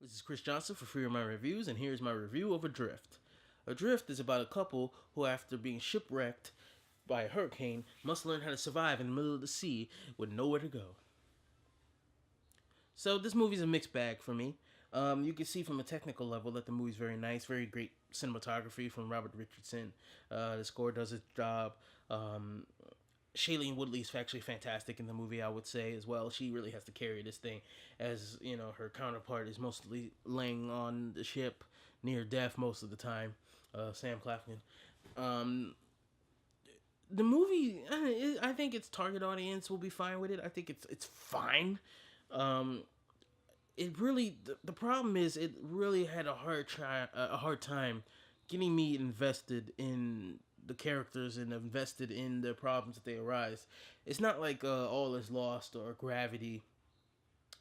This is Chris Johnson for Free of My Reviews, and here's my review of Adrift. Adrift is about a couple who, after being shipwrecked by a hurricane, must learn how to survive in the middle of the sea with nowhere to go. So this movie's a mixed bag for me. You can see from a technical level that the movie's very nice, very great cinematography from Robert Richardson. The score does its job. Shailene Woodley is actually fantastic in the movie, I would say, as well. She really has to carry this thing, as you know, her counterpart is mostly laying on the ship near death most of the time. Sam Claflin. Um, the movie, I think its target audience will be fine with it. I think it's fine. Um, it really the problem is it really had a hard time getting me invested in the characters and invested in the problems that they arise. It's not like All Is Lost or Gravity,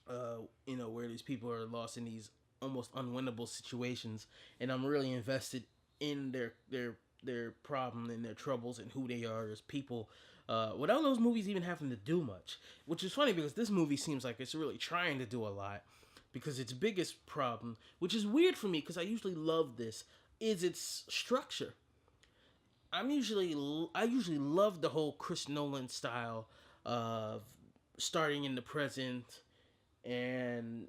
where these people are lost in these almost unwinnable situations, and I'm really invested in their problem and their troubles and who they are as people. Without those movies even having to do much, which is funny because this movie seems like it's really trying to do a lot. Because its biggest problem, which is weird for me, because I usually love this, is its structure. I usually love the whole Chris Nolan style of starting in the present and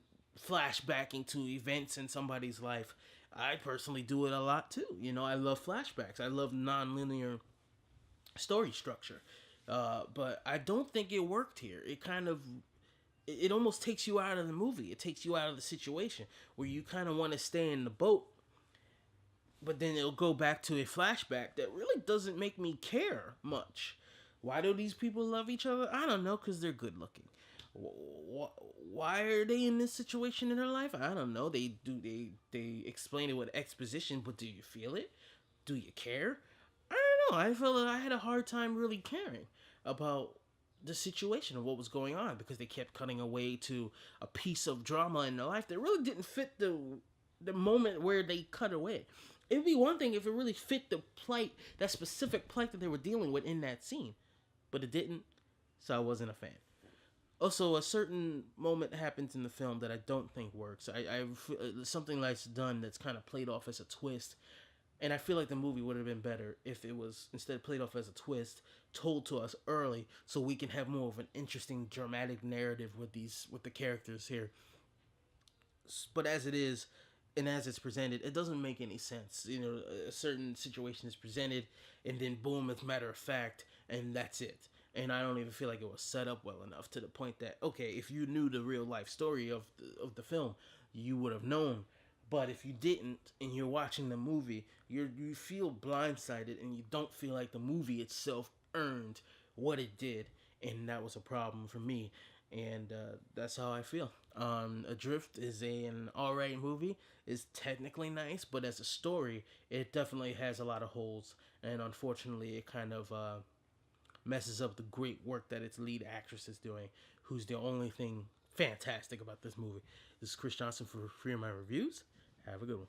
flashbacking to events in somebody's life. I personally do it a lot too. I love flashbacks. I love non-linear story structure. But I don't think it worked here. It almost takes you out of the movie. It takes you out of the situation where you kind of want to stay in the boat, but then it'll go back to a flashback that really doesn't make me care much. Why do these people love each other? I don't know, because they're good looking. Why are they in this situation in their life? I don't know. They explain it with exposition, but do you feel it? Do you care? I don't know. I felt like I had a hard time really caring about the situation of what was going on because they kept cutting away to a piece of drama in their life that really didn't fit the moment where they cut away. It'd be one thing if it really fit the plight, that specific plight that they were dealing with in that scene, but it didn't, so I wasn't a fan. Also, a certain moment happens in the film that I don't think works. Something that's done that's kind of played off as a twist, and I feel like the movie would have been better if it was instead played off as a twist, told to us early, so we can have more of an interesting dramatic narrative with the characters here. But as it is, and as it's presented, it doesn't make any sense. A certain situation is presented, and then boom, it's matter of fact, and that's it. And I don't even feel like it was set up well enough to the point that, okay, if you knew the real life story of the film, you would have known. But if you didn't, and you're watching the movie, you feel blindsided, and you don't feel like the movie itself earned what it did, and that was a problem for me. And that's how I feel. Adrift is an alright movie. It's technically nice, but as a story, it definitely has a lot of holes, and unfortunately, it kind of messes up the great work that its lead actress is doing, who's the only thing fantastic about this movie. This is Chris Johnson for Free of My Reviews. Have a good one.